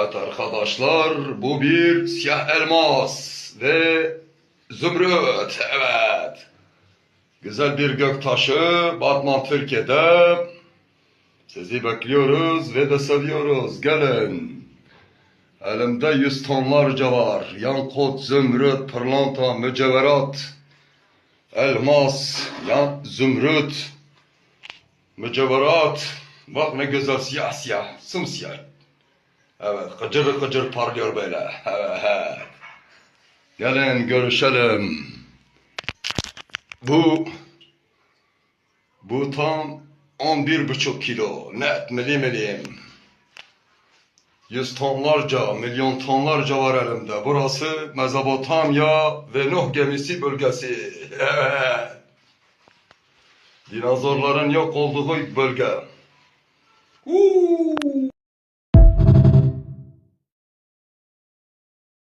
Evet arkadaşlar, bu bir siyah elmas ve zümrüt. Evet. Güzel bir göktaşı Batman Türkiye'de. Sizi bekliyoruz ve de seviyoruz. Gelin. Elimde 100 tonlarca var. Yankut, zümrüt, pırlanta, mücevherat, elmas, zümrüt, mücevherat. Bak ne güzel siyah siyah, sımsiyah. Evet, kıcır kıcır parlıyor böyle. Evet. Gelin görüşelim. Bu tam 11,5 kilo. Net milim. 100 tonlarca, milyon tonlarca var elimde. Burası Mezopotamya ve Nuh gemisi bölgesi. Evet. Dinozorların yok olduğu bölge.